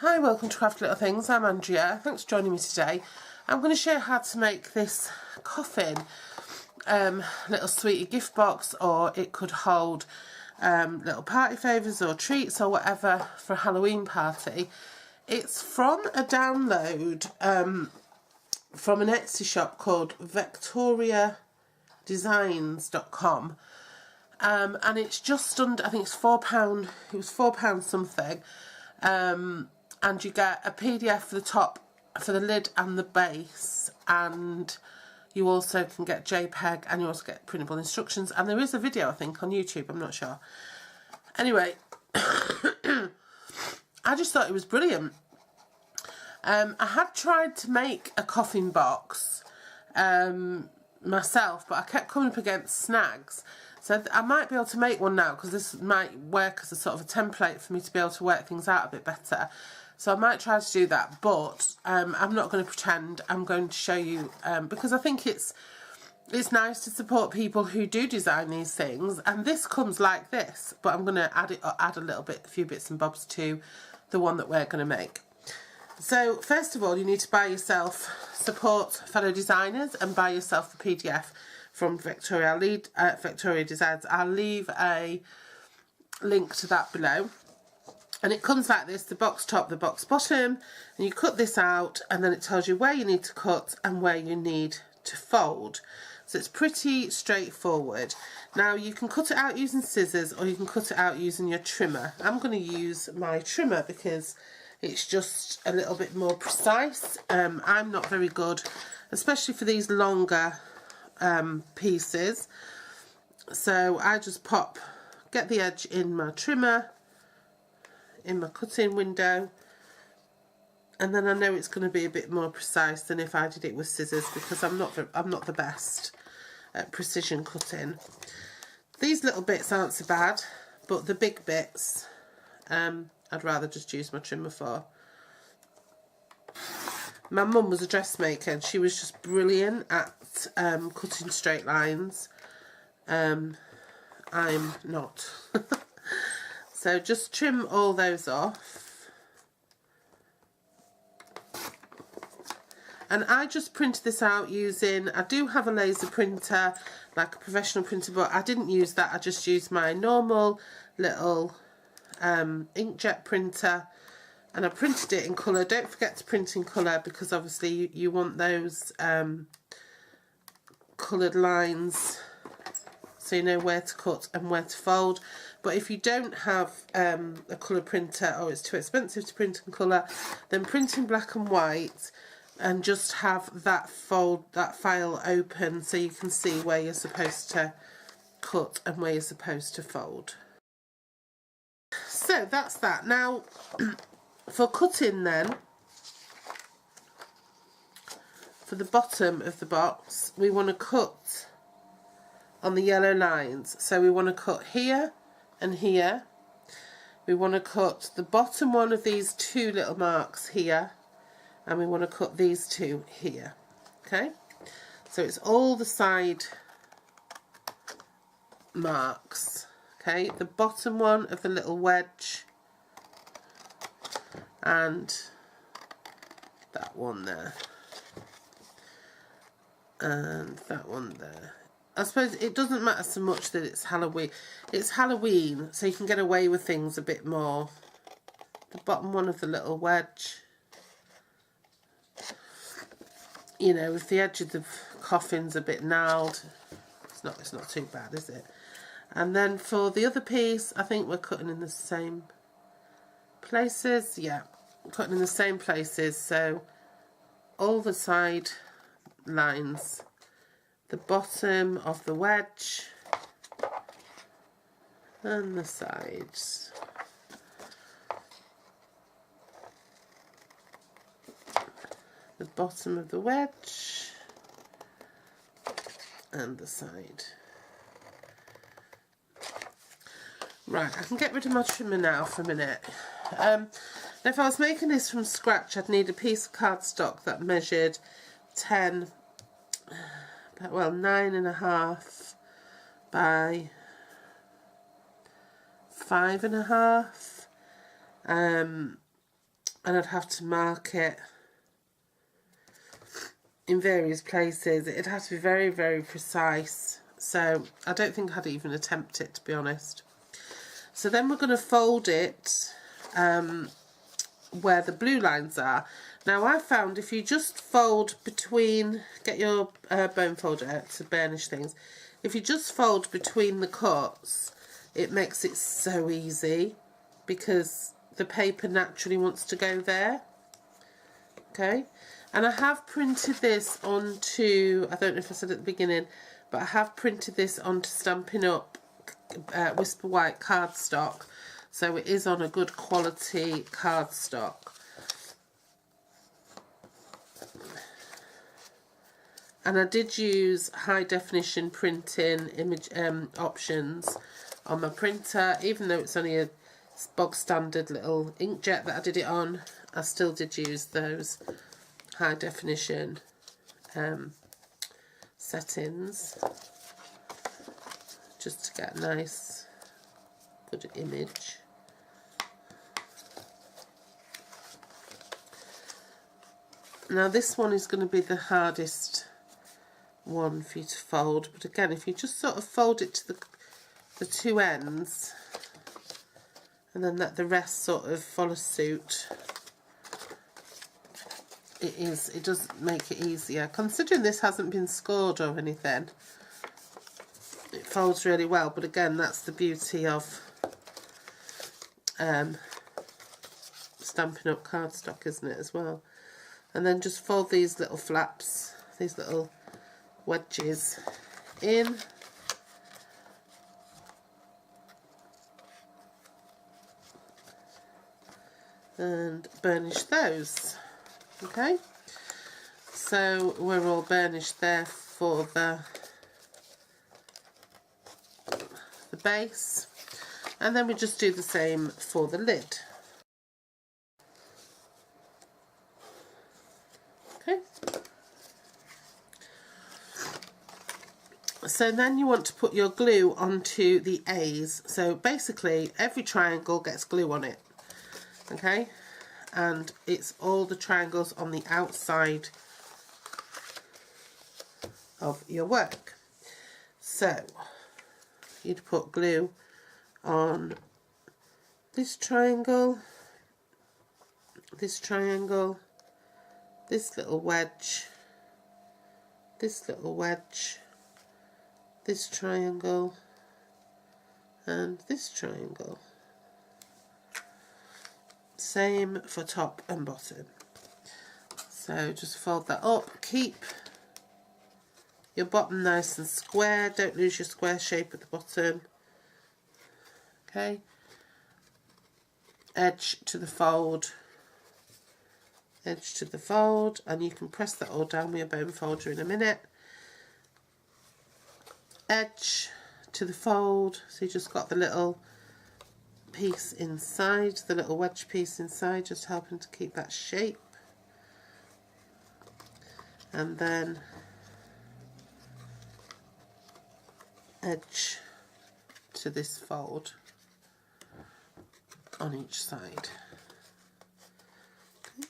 Hi, welcome to Craft Little Things. I'm Andrea. Thanks for joining me today. I'm going to show you how to make this coffin little sweetie gift box, or it could hold little party favours or treats or whatever for a Halloween party. It's from a download from an Etsy shop called victoriadesigns.com. And it's just under, I think it's £4, it was £4 something, and you get a PDF for the top, for the lid and the base, and you also can get JPEG, and you also get printable instructions, and there is a video I think on YouTube, I'm not sure. Anyway, I just thought it was brilliant. I had tried to make a coffin box myself, but I kept coming up against snags. So I might be able to make one now, because this might work as a sort of a template for me to be able to work things out a bit better. So I might try to do that, but I'm not going to pretend. I'm going to show you, because I think it's nice to support people who do design these things. And this comes like this, but I'm going to add a few bits and bobs to the one that we're going to make. So first of all, you need to buy yourself, support fellow designers, and buy yourself the PDF from Victoria Designs. I'll leave a link to that below. And it comes like this: the box top, the box bottom, and you cut this out, and then it tells you where you need to cut and where you need to fold. So it's pretty straightforward. Now you can cut it out using scissors, or you can cut it out using your trimmer. I'm going to use my trimmer because it's just a little bit more precise. I'm not very good, especially for these longer pieces. So I just get the edge in my trimmer, in my cutting window, and then I know it's going to be a bit more precise than if I did it with scissors, because I'm not the best at precision cutting. These little bits aren't so bad, but the big bits I'd rather just use my trimmer for. My mum was a dressmaker, and she was just brilliant at cutting straight lines. I'm not. So just trim all those off. And I just printed this out using, I do have a laser printer, like a professional printer, but I didn't use that. I just used my normal little inkjet printer, and I printed it in colour. Don't forget to print in colour, because obviously you want those coloured lines so you know where to cut and where to fold. But if you don't have a colour printer, or it's too expensive to print in colour, then print in black and white, and just have that file open so you can see where you're supposed to cut and where you're supposed to fold. So that's that. Now for cutting then, for the bottom of the box, we want to cut on the yellow lines. So we want to cut here and here. We want to cut the bottom one of these two little marks here, and we want to cut these two here. Okay, so it's all the side marks. Okay, the bottom one of the little wedge, and that one there, and that one there. I suppose it doesn't matter so much that it's Halloween. It's Halloween, so you can get away with things a bit more. The bottom one of the little wedge. You know, if the edge of the coffin's a bit gnarled, it's not too bad, is it? And then for the other piece, I think we're cutting in the same places. Yeah, cutting in the same places. So all the side lines, the bottom of the wedge, and the sides. The bottom of the wedge and the side. Right, I can get rid of my trimmer now for a minute. Now if I was making this from scratch, I'd need a piece of cardstock that measured 9.5 by 5.5. and I'd have to mark it in various places. It'd have to be very, very precise. So I don't think I'd even attempt it, to be honest. So then we're going to fold it where the blue lines are. Now I found if you just fold between, get your bone folder out to burnish things, if you just fold between the cuts, it makes it so easy because the paper naturally wants to go there. Okay, and I have printed this onto, I don't know if I said at the beginning, but I have printed this onto Stampin' Up! Whisper White cardstock, so it is on a good quality cardstock. And I did use high definition printing image options on my printer, even though it's only a bog standard little inkjet that I did it on. I still did use those high definition settings just to get a nice good image. Now this one is going to be the hardest one for you to fold, but again, if you just sort of fold it to the two ends and then let the rest sort of follow suit, it does make it easier. Considering this hasn't been scored or anything, it folds really well, but again, that's the beauty of Stampin' Up! Cardstock, isn't it, as well? And then just fold these little flaps, these little wedges in, and burnish those. Okay, so we're all burnished there for the base, and then we just do the same for the lid. Okay, so then you want to put your glue onto the A's. So basically every triangle gets glue on it, okay, and it's all the triangles on the outside of your work. So you'd put glue on this triangle, this triangle, this little wedge, this little wedge, this triangle, and this triangle. Same for top and bottom. So just fold that up, keep your bottom nice and square, don't lose your square shape at the bottom. Okay, edge to the fold, edge to the fold, and you can press that all down with your bone folder in a minute. Edge to the fold, so you just got the little piece inside, the little wedge piece inside, just helping to keep that shape. And then edge to this fold on each side. Okay.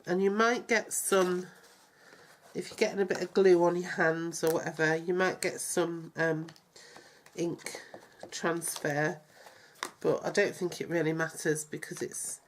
And you might get some, if you're getting a bit of glue on your hands or whatever, you might get some ink transfer, but I don't think it really matters because it's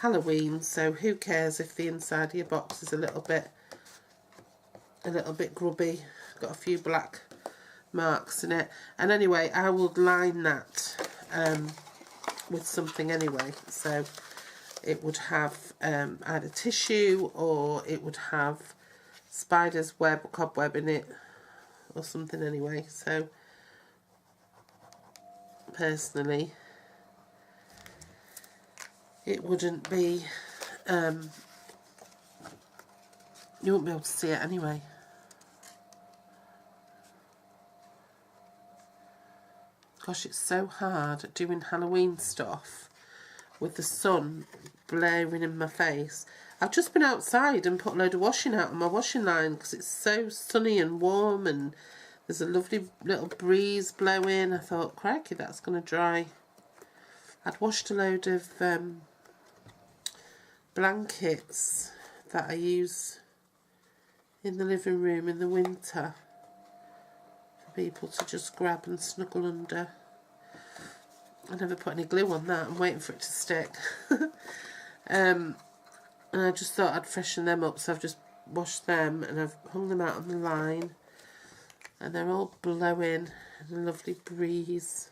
Halloween, so who cares if the inside of your box is a little bit grubby, got a few black marks in it. And anyway, I will line that with something anyway, so it would have either tissue or it would have spider's web, cobweb in it or something anyway. So personally it wouldn't be you won't be able to see it anyway. Gosh, it's so hard doing Halloween stuff with the sun blaring in my face. I've just been outside and put a load of washing out on my washing line because it's so sunny and warm and there's a lovely little breeze blowing. I thought, crikey, that's going to dry I'd washed a load of blankets that I use in the living room in the winter for people to just grab and snuggle under. I never put any glue on that. I'm waiting for it to stick. And I just thought I'd freshen them up, so I've just washed them and I've hung them out on the line, and they're all blowing in a lovely breeze.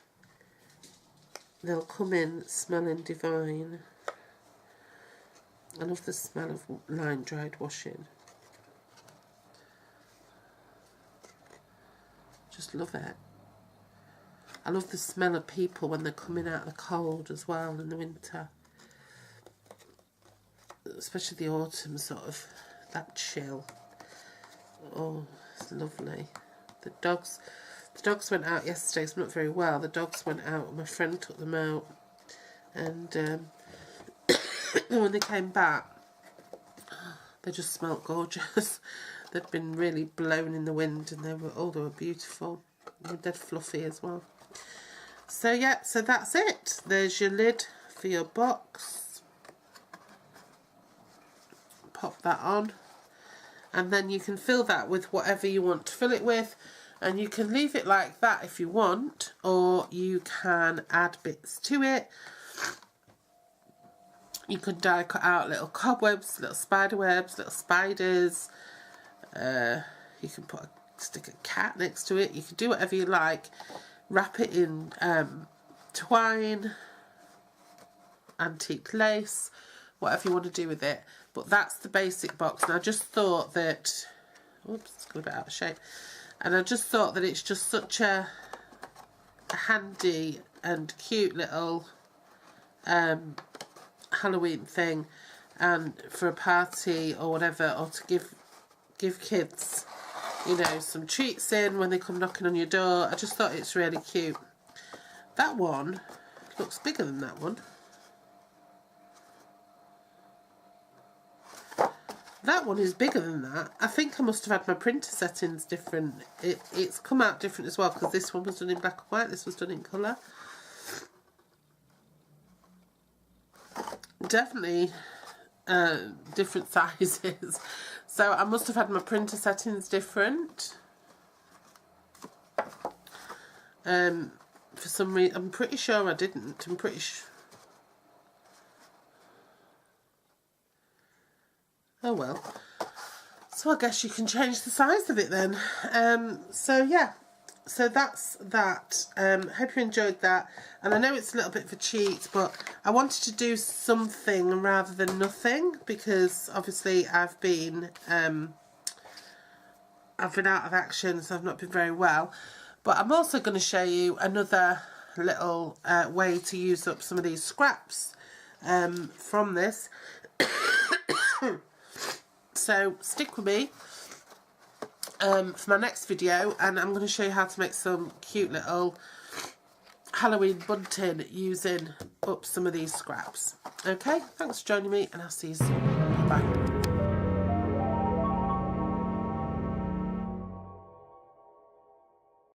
They'll come in smelling divine. I love the smell of line dried washing. Just love it. I love the smell of people when they're coming out of the cold as well in the winter. Especially the autumn, sort of, that chill. Oh, it's lovely. The dogs went out yesterday, so I'm not very well. The dogs went out and my friend took them out. And when they came back, they just smelled gorgeous. They'd been really blown in the wind, and they were beautiful. They were dead fluffy as well. So yeah, so that's it. There's your lid for your box. Pop that on, and then you can fill that with whatever you want to fill it with, and you can leave it like that if you want, or you can add bits to it. You can die cut out little cobwebs, little spider webs, little spiders. You can stick a cat next to it. You can do whatever you like. Wrap it in twine, antique lace, whatever you want to do with it. But that's the basic box. And I just thought that, oops, it's got a bit out of shape. And I just thought that it's just such a handy and cute little Halloween thing, and for a party or whatever, or to give kids, you know, some treats in when they come knocking on your door. I just thought it's really cute. That one looks bigger than that one. That one is bigger than that. I think I must have had my printer settings different. It's come out different as well, because this one was done in black and white, this was done in colour. Definitely different sizes. So I must have had my printer settings different. For some reason, I'm pretty sure I didn't. I'm pretty sure. Oh well. So I guess you can change the size of it then. So yeah. So that's that. Hope you enjoyed that. And I know it's a little bit of a cheat, but I wanted to do something rather than nothing, because obviously I've been out of action, so I've not been very well. But I'm also going to show you another little way to use up some of these scraps from this. So stick with me for my next video, and I'm going to show you how to make some cute little Halloween bunting using up some of these scraps. Okay, thanks for joining me, and I'll see you soon. Bye.